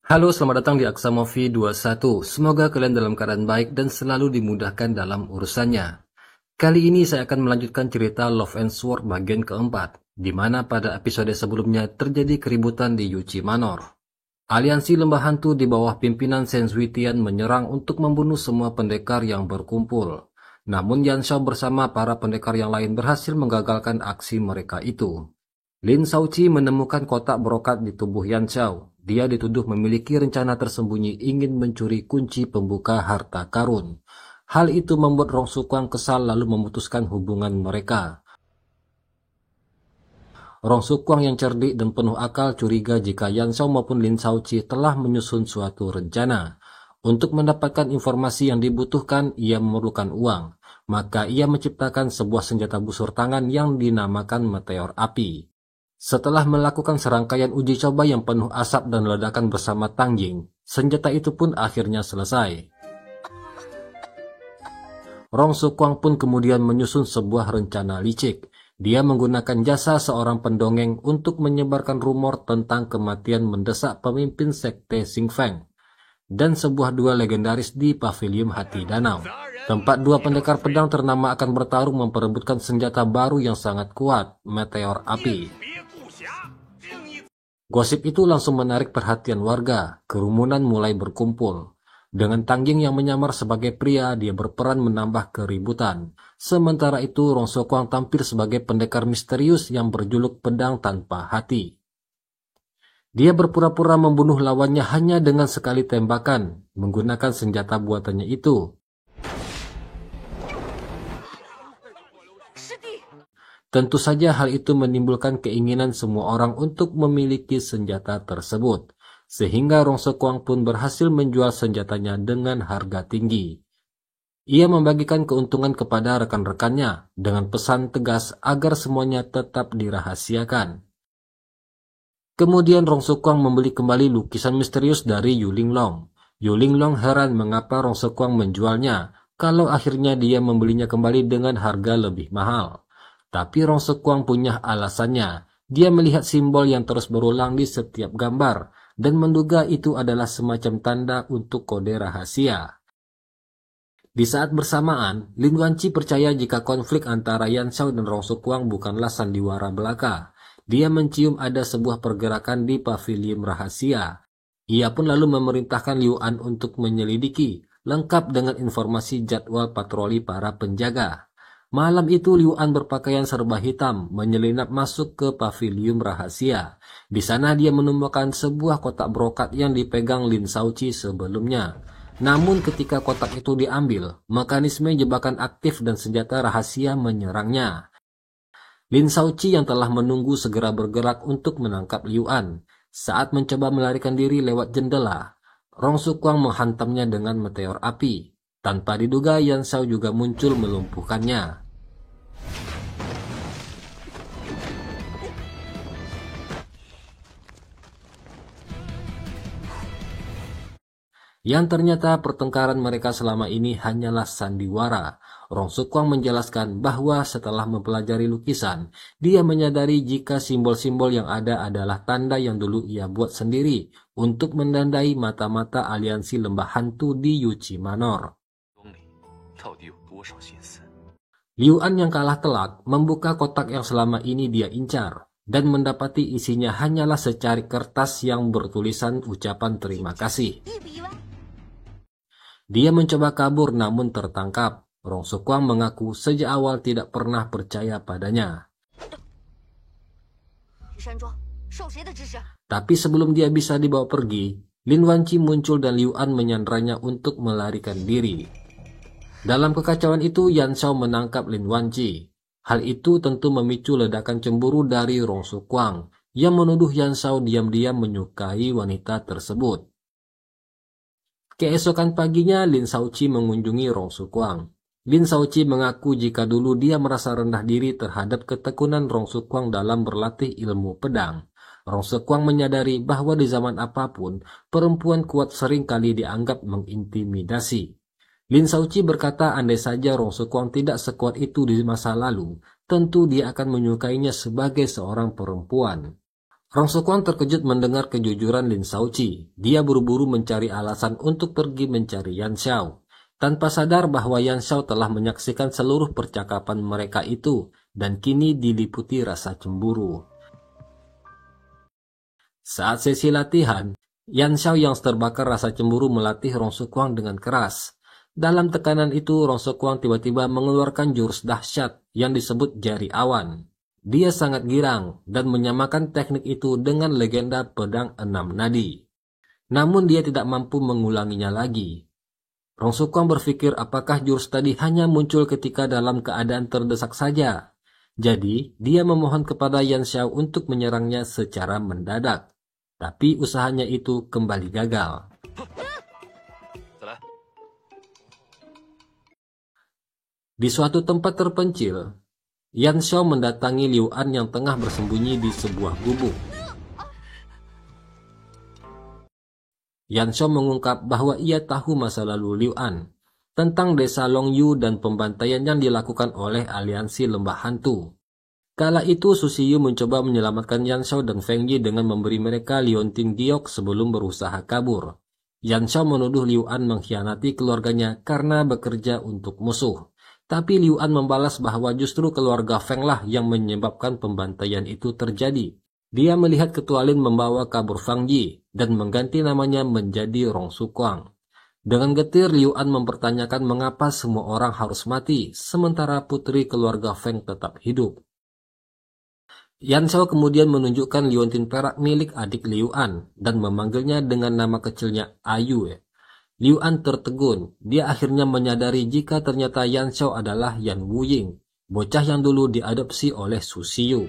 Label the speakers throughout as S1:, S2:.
S1: Halo, selamat datang di Aksa Movie 21. Semoga kalian dalam keadaan baik dan selalu dimudahkan dalam urusannya. Kali ini saya akan melanjutkan cerita Love and Sword bagian keempat, di mana pada episode sebelumnya terjadi keributan di Yuchi Manor. Aliansi lembah hantu di bawah pimpinan Sensui Tian menyerang untuk membunuh semua pendekar yang berkumpul. Namun Yan Shao bersama para pendekar yang lain berhasil menggagalkan aksi mereka itu. Lin Shaoqi menemukan kotak brokat di tubuh Yan Shao. Dia dituduh memiliki rencana tersembunyi ingin mencuri kunci pembuka harta karun. Hal itu membuat Rong Sukwang kesal lalu memutuskan hubungan mereka. Rong Sukwang yang cerdik dan penuh akal curiga jika Yan Shao maupun Lin Shaoqi telah menyusun suatu rencana. Untuk mendapatkan informasi yang dibutuhkan, ia memerlukan uang. Maka ia menciptakan sebuah senjata busur tangan yang dinamakan meteor api. Setelah melakukan serangkaian uji coba yang penuh asap dan ledakan bersama Tang Ying, senjata itu pun akhirnya selesai. Rong Sukwang pun kemudian menyusun sebuah rencana licik. Dia menggunakan jasa seorang pendongeng untuk menyebarkan rumor tentang kematian mendesak pemimpin sekte Xing Feng dan sebuah duel legendaris di Pavilion Hati Danau. Tempat dua pendekar pedang ternama akan bertarung memperebutkan senjata baru yang sangat kuat, meteor api. Gosip itu langsung menarik perhatian warga. Kerumunan mulai berkumpul. Dengan Tang Ying yang menyamar sebagai pria, dia berperan menambah keributan. Sementara itu, Rong Sukwang tampil sebagai pendekar misterius yang berjuluk pedang tanpa hati. Dia berpura-pura membunuh lawannya hanya dengan sekali tembakan, menggunakan senjata buatannya itu. Tentu saja hal itu menimbulkan keinginan semua orang untuk memiliki senjata tersebut, sehingga Rong Sukwang pun berhasil menjual senjatanya dengan harga tinggi. Ia membagikan keuntungan kepada rekan-rekannya dengan pesan tegas agar semuanya tetap dirahasiakan. Kemudian Rong Sukwang membeli kembali lukisan misterius dari Yu Linglong. Yu Linglong heran mengapa Rong Sukwang menjualnya, kalau akhirnya dia membelinya kembali dengan harga lebih mahal. Tapi Rong Sukwang punya alasannya. Dia melihat simbol yang terus berulang di setiap gambar dan menduga itu adalah semacam tanda untuk kode rahasia. Di saat bersamaan, Lin Wanci percaya jika konflik antara Yan Shao dan Rong Sukwang bukanlah sandiwara belaka. Dia mencium ada sebuah pergerakan di pavilion rahasia. Ia pun lalu memerintahkan Liu An untuk menyelidiki, lengkap dengan informasi jadwal patroli para penjaga. Malam itu Liu An berpakaian serba hitam menyelinap masuk ke pavilion rahasia. Di sana dia menemukan sebuah kotak brokat yang dipegang Lin Shaoqi sebelumnya. Namun ketika kotak itu diambil, mekanisme jebakan aktif dan senjata rahasia menyerangnya. Lin Shaoqi yang telah menunggu segera bergerak untuk menangkap Liu An. Saat mencoba melarikan diri lewat jendela, Rong Sukwang menghantamnya dengan meteor api. Tanpa diduga, Yan Shao juga muncul melumpuhkannya. Yang ternyata pertengkaran mereka selama ini hanyalah sandiwara. Rong Sukwang menjelaskan bahwa setelah mempelajari lukisan, dia menyadari jika simbol-simbol yang ada adalah tanda yang dulu ia buat sendiri untuk menandai mata-mata aliansi lembah hantu di Yuchi Manor. Liu An yang kalah telak membuka kotak yang selama ini dia incar dan mendapati isinya hanyalah secari kertas yang bertulisan ucapan terima kasih. Dia mencoba kabur namun tertangkap. Rong Sukwang mengaku sejak awal tidak pernah percaya padanya. Tapi sebelum dia bisa dibawa pergi, Lin Wanci muncul dan Liu An menyandranya untuk melarikan diri. Dalam kekacauan itu, Yan Shao menangkap Lin Wanci. Hal itu tentu memicu ledakan cemburu dari Rong Sukwang yang menuduh Yan Shao diam-diam menyukai wanita tersebut. Keesokan paginya, Lin Shaoqi mengunjungi Rong Sukwang. Lin Shaoqi mengaku jika dulu dia merasa rendah diri terhadap ketekunan Rong Sukwang dalam berlatih ilmu pedang. Rong Sukwang menyadari bahwa di zaman apapun, perempuan kuat sering kali dianggap mengintimidasi. Lin Shaoqi berkata andai saja Rong Sukwang tidak sekuat itu di masa lalu, tentu dia akan menyukainya sebagai seorang perempuan. Rong Sequang terkejut mendengar kejujuran Lin Shaoqi. Dia buru-buru mencari alasan untuk pergi mencari Yan Xiao, tanpa sadar bahwa Yan Xiao telah menyaksikan seluruh percakapan mereka itu dan kini diliputi rasa cemburu. Saat sesi latihan, Yan Xiao yang terbakar rasa cemburu melatih Rong Sequang dengan keras. Dalam tekanan itu, Rong Sequang tiba-tiba mengeluarkan jurus dahsyat yang disebut jari awan. Dia sangat girang dan menyamakan teknik itu dengan legenda pedang 6 nadi. Namun dia tidak mampu mengulanginya lagi. Rong Sequang berpikir apakah jurus tadi hanya muncul ketika dalam keadaan terdesak saja. Jadi, dia memohon kepada Yan Xiao untuk menyerangnya secara mendadak. Tapi usahanya itu kembali gagal. Di suatu tempat terpencil, Yan Xiao mendatangi Liu An yang tengah bersembunyi di sebuah gubuk. Yan Xiao mengungkap bahwa ia tahu masa lalu Liu An, tentang desa Long Yu dan pembantaian yang dilakukan oleh aliansi lembah hantu. Kala itu Su Siyu mencoba menyelamatkan Yan Xiao dan Feng Yi dengan memberi mereka liontin giok sebelum berusaha kabur. Yan Xiao menuduh Liu An mengkhianati keluarganya karena bekerja untuk musuh. Tapi Liu An membalas bahwa justru keluarga Feng lah yang menyebabkan pembantaian itu terjadi. Dia melihat ketua Lin membawa kabur Feng Yi dan mengganti namanya menjadi Rong Sequang. Dengan getir Liu An mempertanyakan mengapa semua orang harus mati, sementara putri keluarga Feng tetap hidup. Yan Xiao kemudian menunjukkan liontin perak milik adik Liu An dan memanggilnya dengan nama kecilnya Ayu. Liu An tertegun. Dia akhirnya menyadari jika ternyata Yan Xiao adalah Yan Wuying, bocah yang dulu diadopsi oleh Su Siyu.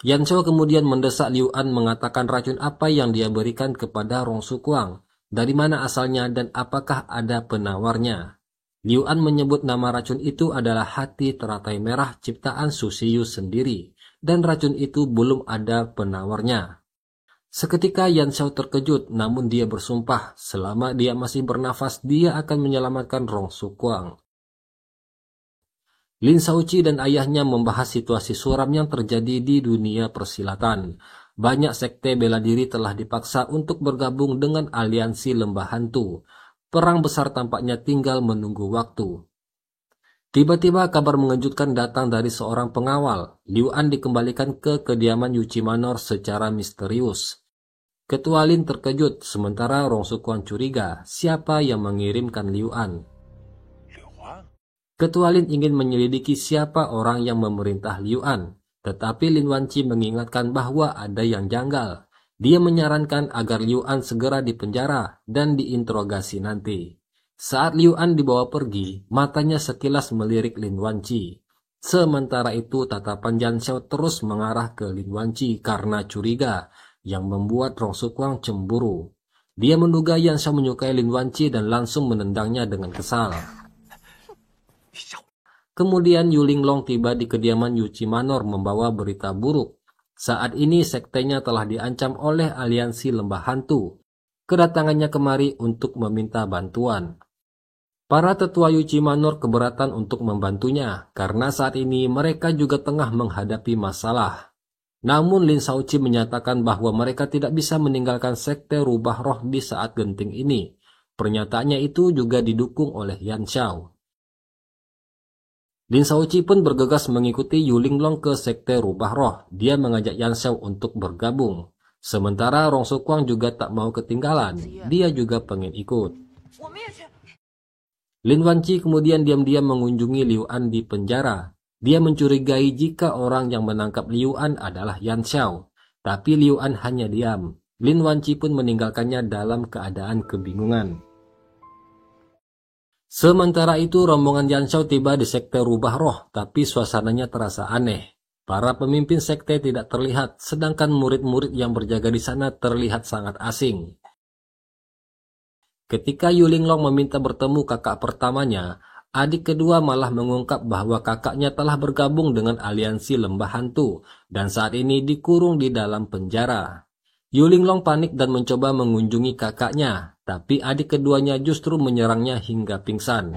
S1: Yan Xiao kemudian mendesak Liu An mengatakan racun apa yang dia berikan kepada Rong Sequang, dari mana asalnya dan apakah ada penawarnya. Liu An menyebut nama racun itu adalah hati teratai merah ciptaan Su Siyu sendiri, dan racun itu belum ada penawarnya. Seketika Yan Xiao terkejut, namun dia bersumpah selama dia masih bernafas dia akan menyelamatkan Rong Sequang. Lin Shaoqi dan ayahnya membahas situasi suram yang terjadi di dunia persilatan. Banyak sekte bela diri telah dipaksa untuk bergabung dengan aliansi lembah hantu. Perang besar tampaknya tinggal menunggu waktu. Tiba-tiba kabar mengejutkan datang dari seorang pengawal. Liu An dikembalikan ke kediaman Yuchi Manor secara misterius. Ketua Lin terkejut, sementara Rong Sequang curiga siapa yang mengirimkan Liu An. Ketua Lin ingin menyelidiki siapa orang yang memerintah Liu An, tetapi Lin Wanqi mengingatkan bahwa ada yang janggal. Dia menyarankan agar Liu An segera dipenjara dan diinterogasi nanti. Saat Liu An dibawa pergi, matanya sekilas melirik Lin Wanqi. Sementara itu tatapan Yan Xiao terus mengarah ke Lin Wanqi karena curiga, yang membuat Rong Sequang cemburu. Dia menduga Yan Xiao menyukai Lin Wanqi dan langsung menendangnya dengan kesal. Kemudian Yuling Long tiba di kediaman Yuchi Manor membawa berita buruk. Saat ini sektenya telah diancam oleh aliansi lembah hantu. Kedatangannya kemari untuk meminta bantuan. Para tetua Yuchi Manor keberatan untuk membantunya karena saat ini mereka juga tengah menghadapi masalah. Namun Lin Shaoqi menyatakan bahwa mereka tidak bisa meninggalkan sekte rubah roh di saat genting ini. Pernyataannya itu juga didukung oleh Yan Xiao. Lin Shaoqi pun bergegas mengikuti Yuling Long ke sekte rubah roh. Dia mengajak Yan Xiao untuk bergabung. Sementara Rong Sequang juga tak mau ketinggalan. Dia juga pengen ikut. Lin Wanqi kemudian diam-diam mengunjungi Liu An di penjara. Dia mencurigai jika orang yang menangkap Liu An adalah Yan Xiao. Tapi Liu An hanya diam. Lin Wanqi pun meninggalkannya dalam keadaan kebingungan. Sementara itu rombongan Yan Xiao tiba di sekte rubah roh, tapi suasananya terasa aneh. Para pemimpin sekte tidak terlihat, sedangkan murid-murid yang berjaga di sana terlihat sangat asing. Ketika Yuling Long meminta bertemu kakak pertamanya, adik kedua malah mengungkap bahwa kakaknya telah bergabung dengan aliansi lembah hantu dan saat ini dikurung di dalam penjara. Yuling Long panik dan mencoba mengunjungi kakaknya, tapi adik keduanya justru menyerangnya hingga pingsan.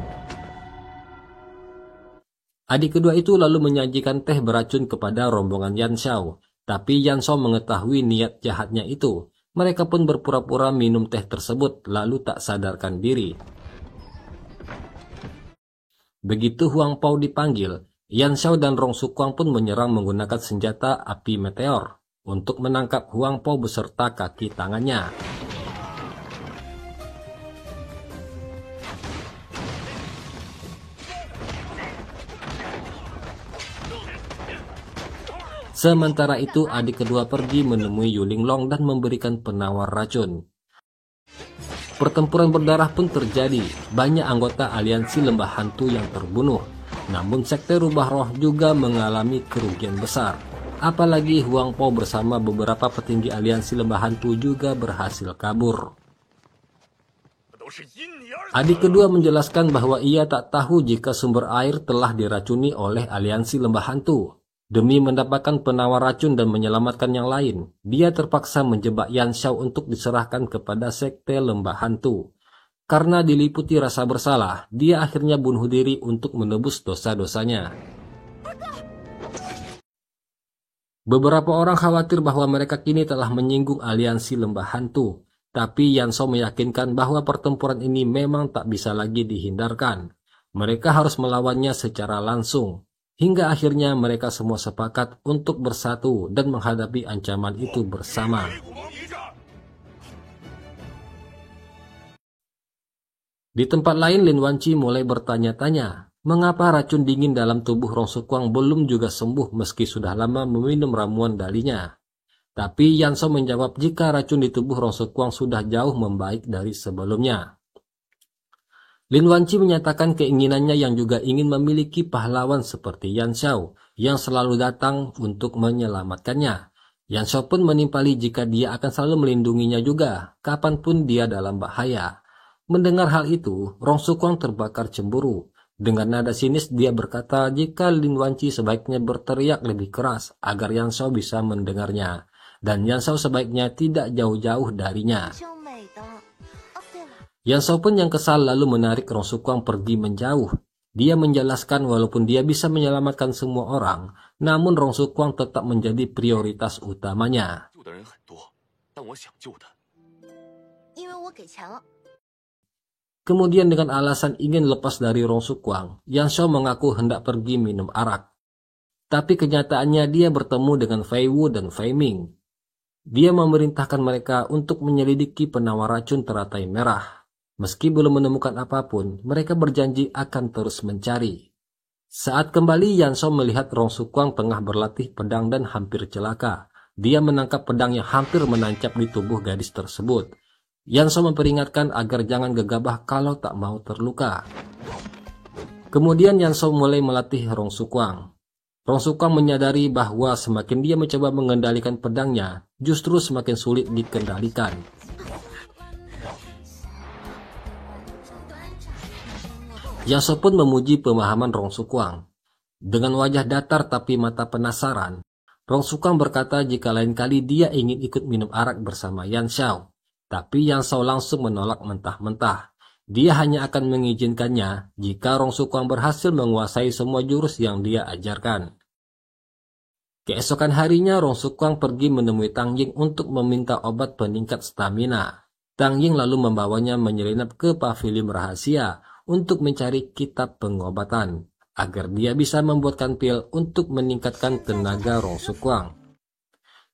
S1: Adik kedua itu lalu menyajikan teh beracun kepada rombongan Yan Xiao, tapi Yan Xiao mengetahui niat jahatnya itu. Mereka pun berpura-pura minum teh tersebut lalu tak sadarkan diri. Begitu Huang Pao dipanggil, Yan Xiao dan Rong Sukwang pun menyerang menggunakan senjata api meteor untuk menangkap Huang Pao beserta kaki tangannya. Sementara itu, adik kedua pergi menemui Yuling Long dan memberikan penawar racun. Pertempuran berdarah pun terjadi, banyak anggota aliansi lembah hantu yang terbunuh. Namun sekte rubah roh juga mengalami kerugian besar. Apalagi Huang Pao bersama beberapa petinggi aliansi lembah hantu juga berhasil kabur. Adik kedua menjelaskan bahwa ia tak tahu jika sumber air telah diracuni oleh aliansi lembah hantu. Demi mendapatkan penawar racun dan menyelamatkan yang lain, dia terpaksa menjebak Yan Xiao untuk diserahkan kepada sekte lembah hantu. Karena diliputi rasa bersalah, dia akhirnya bunuh diri untuk menebus dosa-dosanya. Beberapa orang khawatir bahwa mereka kini telah menyinggung aliansi lembah hantu, tapi Yan Xiao meyakinkan bahwa pertempuran ini memang tak bisa lagi dihindarkan. Mereka harus melawannya secara langsung. Hingga akhirnya mereka semua sepakat untuk bersatu dan menghadapi ancaman itu bersama. Di tempat lain, Lin Wanci mulai bertanya-tanya, mengapa racun dingin dalam tubuh Rong Sukwang belum juga sembuh meski sudah lama meminum ramuan dalinya. Tapi Yan Xiao menjawab jika racun di tubuh Rong Sukwang sudah jauh membaik dari sebelumnya. Lin Wanci menyatakan keinginannya yang juga ingin memiliki pahlawan seperti Yan Xiao yang selalu datang untuk menyelamatkannya. Yan Xiao pun menimpali jika dia akan selalu melindunginya juga, kapanpun dia dalam bahaya. Mendengar hal itu, Rong Sukwang terbakar cemburu. Dengan nada sinis dia berkata jika Lin Wanci sebaiknya berteriak lebih keras agar Yan Xiao bisa mendengarnya. Dan Yan Xiao sebaiknya tidak jauh-jauh darinya. Yan Xiao pun yang kesal lalu menarik Rong Sukwang pergi menjauh. Dia menjelaskan walaupun dia bisa menyelamatkan semua orang, namun Rong Sukwang tetap menjadi prioritas utamanya. Kemudian dengan alasan ingin lepas dari Rong Sukwang, Yan Xiao mengaku hendak pergi minum arak. Tapi kenyataannya dia bertemu dengan Fei Wu dan Fei Ming. Dia memerintahkan mereka untuk menyelidiki penawar racun teratai merah. Meski belum menemukan apapun, mereka berjanji akan terus mencari. Saat kembali, Yan Xiao melihat Rong Sukwang tengah berlatih pedang dan hampir celaka. Dia menangkap pedang yang hampir menancap di tubuh gadis tersebut. Yan Xiao memperingatkan agar jangan gegabah kalau tak mau terluka. Kemudian Yan Xiao mulai melatih Rong Sukwang. Rong Sukwang menyadari bahwa semakin dia mencoba mengendalikan pedangnya, justru semakin sulit dikendalikan. Yan Xiao pun memuji pemahaman Rong Sukwang. Dengan wajah datar tapi mata penasaran, Rong Sukwang berkata jika lain kali dia ingin ikut minum arak bersama Yan Xiao. Tapi Yan Xiao langsung menolak mentah-mentah. Dia hanya akan mengizinkannya jika Rong Sukwang berhasil menguasai semua jurus yang dia ajarkan. Keesokan harinya Rong Sukwang pergi menemui Tang Ying untuk meminta obat peningkat stamina. Tang Ying lalu membawanya menyelinap ke pavilion rahasia untuk mencari kitab pengobatan, agar dia bisa membuatkan pil untuk meningkatkan tenaga Rong Sukwang.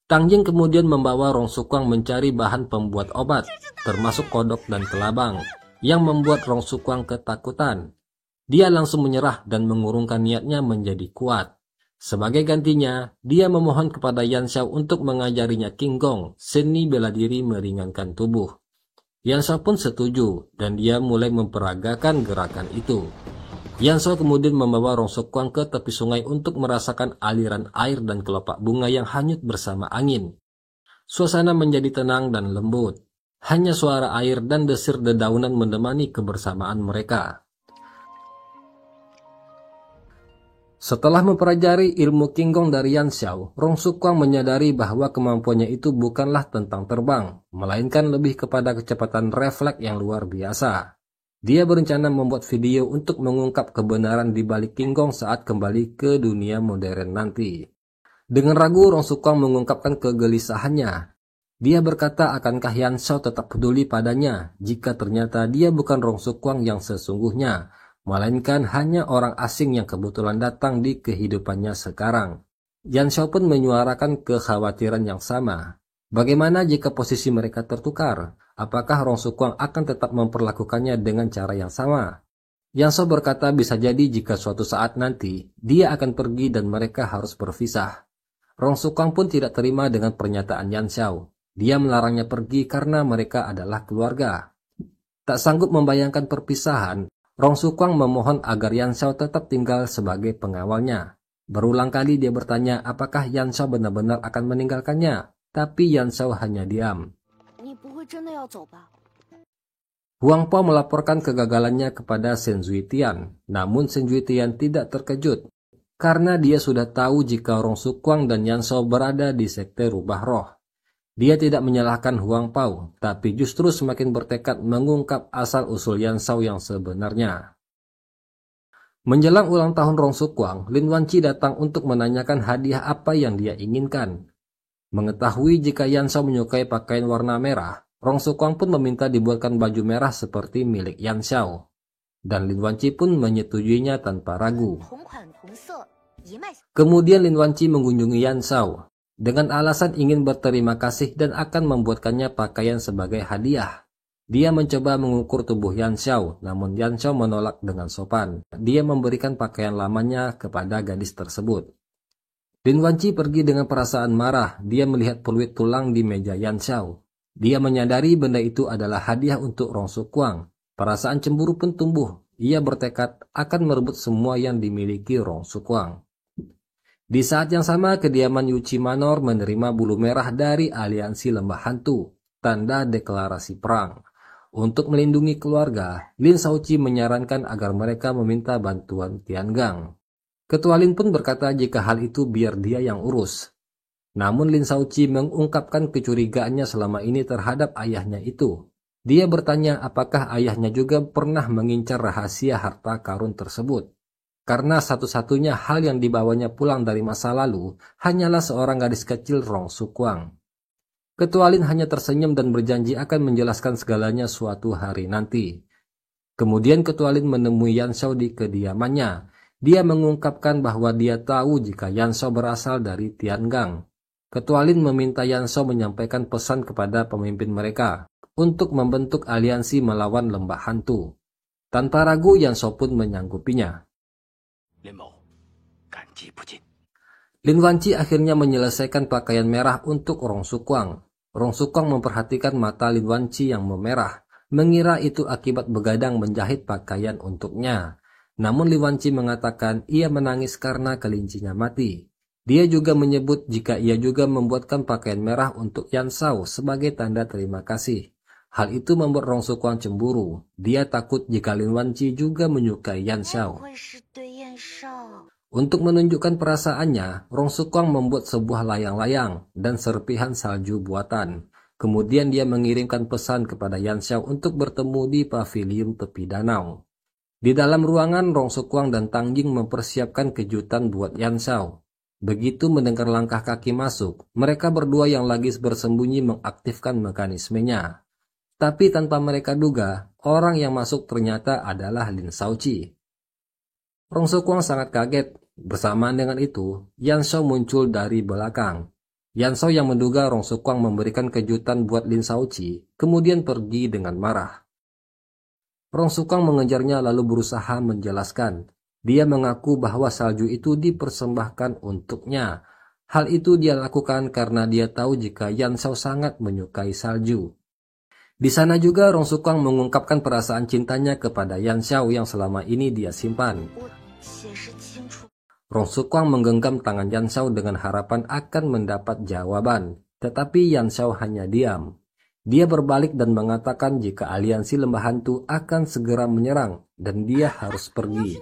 S1: Tang Ying kemudian membawa Rong Sukwang mencari bahan pembuat obat, termasuk kodok dan kelabang, yang membuat Rong Sukwang ketakutan. Dia langsung menyerah dan mengurungkan niatnya menjadi kuat. Sebagai gantinya, dia memohon kepada Yan Xiao untuk mengajarinya Qinggong, seni bela diri meringankan tubuh. Yan Xiao pun setuju dan dia mulai memperagakan gerakan itu. Yan Xiao kemudian membawa Rong Sukwang ke tepi sungai untuk merasakan aliran air dan kelopak bunga yang hanyut bersama angin. Suasana menjadi tenang dan lembut. Hanya suara air dan desir dedaunan menemani kebersamaan mereka. Setelah mempelajari ilmu Qinggong dari Yan Xiao, Rong Sukwang menyadari bahwa kemampuannya itu bukanlah tentang terbang, melainkan lebih kepada kecepatan refleks yang luar biasa. Dia berencana membuat video untuk mengungkap kebenaran di balik King Gong saat kembali ke dunia modern nanti. Dengan ragu, Rong Sukong mengungkapkan kegelisahannya. Dia berkata akankah Yan Shao tetap peduli padanya jika ternyata dia bukan Rong Sukong yang sesungguhnya, melainkan hanya orang asing yang kebetulan datang di kehidupannya sekarang. Yan Shao pun menyuarakan kekhawatiran yang sama. Bagaimana jika posisi mereka tertukar? Apakah Rong Sukong akan tetap memperlakukannya dengan cara yang sama? Yan Shao berkata bisa jadi jika suatu saat nanti dia akan pergi dan mereka harus berpisah. Rong Sukong pun tidak terima dengan pernyataan Yan Shao. Dia melarangnya pergi karena mereka adalah keluarga. Tak sanggup membayangkan perpisahan, Rong Sukong memohon agar Yan Shao tetap tinggal sebagai pengawalnya. Berulang kali dia bertanya apakah Yan Shao benar-benar akan meninggalkannya, tapi Yan Shao hanya diam. Huang Po melaporkan kegagalannya kepada Shen Zuitian, namun Shen Zuitian tidak terkejut, karena dia sudah tahu jika Rong Sukong dan Yan Shao berada di sekte rubah roh. Dia tidak menyalahkan Huang Po, tapi justru semakin bertekad mengungkap asal-usul Yan Shao yang sebenarnya. Menjelang ulang tahun Rong Sukong, Lin Wanqi datang untuk menanyakan hadiah apa yang dia inginkan. Mengetahui jika Yan Shao menyukai pakaian warna merah, Rong Sukong pun meminta dibuatkan baju merah seperti milik Yan Shao. Dan Lin Wanqi pun menyetujuinya tanpa ragu. Kemudian Lin Wanqi mengunjungi Yan Shao dengan alasan ingin berterima kasih dan akan membuatkannya pakaian sebagai hadiah. Dia mencoba mengukur tubuh Yan Shao, namun Yan Shao menolak dengan sopan. Dia memberikan pakaian lamanya kepada gadis tersebut. Lin Wanqi pergi dengan perasaan marah. Dia melihat peluit tulang di meja Yan Shao. Dia menyadari benda itu adalah hadiah untuk Rong Sukong. Perasaan cemburu pun tumbuh. Ia bertekad akan merebut semua yang dimiliki Rong Sukong. Di saat yang sama, kediaman Yuchi Manor menerima bulu merah dari aliansi lembah hantu, tanda deklarasi perang. Untuk melindungi keluarga, Lin Shaoqi menyarankan agar mereka meminta bantuan Tiangang. Ketua Lin pun berkata jika hal itu biar dia yang urus. Namun Lin Shaoqi mengungkapkan kecurigaannya selama ini terhadap ayahnya itu. Dia bertanya apakah ayahnya juga pernah mengincar rahasia harta karun tersebut. Karena satu-satunya hal yang dibawanya pulang dari masa lalu hanyalah seorang gadis kecil Rong Sukong. Ketua Lin hanya tersenyum dan berjanji akan menjelaskan segalanya suatu hari nanti. Kemudian Ketua Lin menemui Yan Shao di kediamannya. Dia mengungkapkan bahwa dia tahu jika Yan Shao berasal dari Tiangang. Ketua Lin meminta Yan Shao menyampaikan pesan kepada pemimpin mereka untuk membentuk aliansi melawan lembah hantu. Tanpa ragu Yan Shao pun menyanggupinya. Lin Wanqi akhirnya menyelesaikan pakaian merah untuk Rong Sukong. Rong Sukong memperhatikan mata Lin Wanqi yang memerah, mengira itu akibat begadang menjahit pakaian untuknya. Namun Lin Wanqi mengatakan ia menangis karena kelincinya mati. Dia juga menyebut jika ia juga membuatkan pakaian merah untuk Yan Shao sebagai tanda terima kasih. Hal itu membuat Rong Sukong cemburu. Dia takut jika Lin Wanqi juga menyukai Yan Shao. Untuk menunjukkan perasaannya, Rong Sukong membuat sebuah layang-layang dan serpihan salju buatan. Kemudian dia mengirimkan pesan kepada Yan Shao untuk bertemu di pavilion tepi danau. Di dalam ruangan, Rong Sukong dan Tang Jing mempersiapkan kejutan buat Yan Shao. Begitu mendengar langkah kaki masuk, mereka berdua yang lagi bersembunyi mengaktifkan mekanismenya. Tapi tanpa mereka duga, orang yang masuk ternyata adalah Lin Shaoqi. Rong Sukong sangat kaget. Bersamaan dengan itu, Yan Shao muncul dari belakang. Yan Shao yang menduga Rong Sukong memberikan kejutan buat Lin Shaoqi, kemudian pergi dengan marah. Rong Sukong mengejarnya lalu berusaha menjelaskan. Dia mengaku bahwa salju itu dipersembahkan untuknya. Hal itu dia lakukan karena dia tahu jika Yan Shao sangat menyukai salju. Di sana juga Rong Sukong mengungkapkan perasaan cintanya kepada Yan Shao yang selama ini dia simpan. Rong Sukong menggenggam tangan Yan Shao dengan harapan akan mendapat jawaban, tetapi Yan Shao hanya diam. Dia berbalik dan mengatakan jika aliansi lembah hantu akan segera menyerang dan dia harus pergi.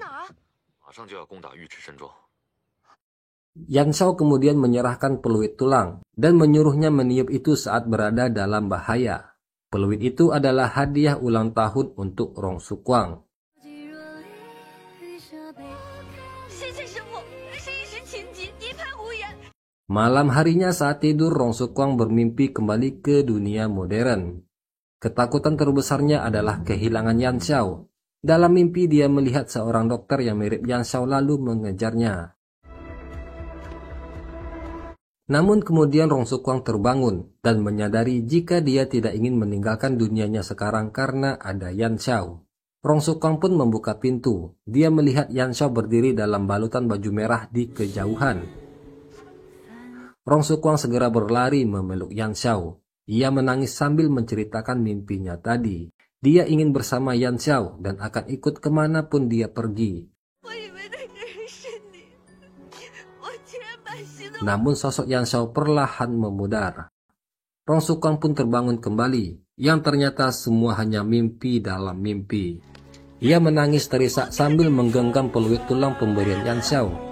S1: Yan Shao kemudian menyerahkan peluit tulang dan menyuruhnya meniup itu saat berada dalam bahaya. Peluit itu adalah hadiah ulang tahun untuk Rong Sequang. Malam harinya saat tidur, Rong Sequang bermimpi kembali ke dunia modern. Ketakutan terbesarnya adalah kehilangan Yan Xiao. Dalam mimpi dia melihat seorang dokter yang mirip Yan Xiao lalu mengejarnya. Namun kemudian Rong Sequang terbangun dan menyadari jika dia tidak ingin meninggalkan dunianya sekarang karena ada Yan Xiao. Rong Sequang pun membuka pintu. Dia melihat Yan Xiao berdiri dalam balutan baju merah di kejauhan. Rong Sequang segera berlari memeluk Yan Xiao. Ia menangis sambil menceritakan mimpinya tadi. Dia ingin bersama Yan Xiao dan akan ikut kemanapun dia pergi. Namun sosok Yan Xiao perlahan memudar. Rong Sequang pun terbangun kembali, yang ternyata semua hanya mimpi dalam mimpi. Ia menangis terisak sambil menggenggam peluit tulang pemberian Yan Xiao.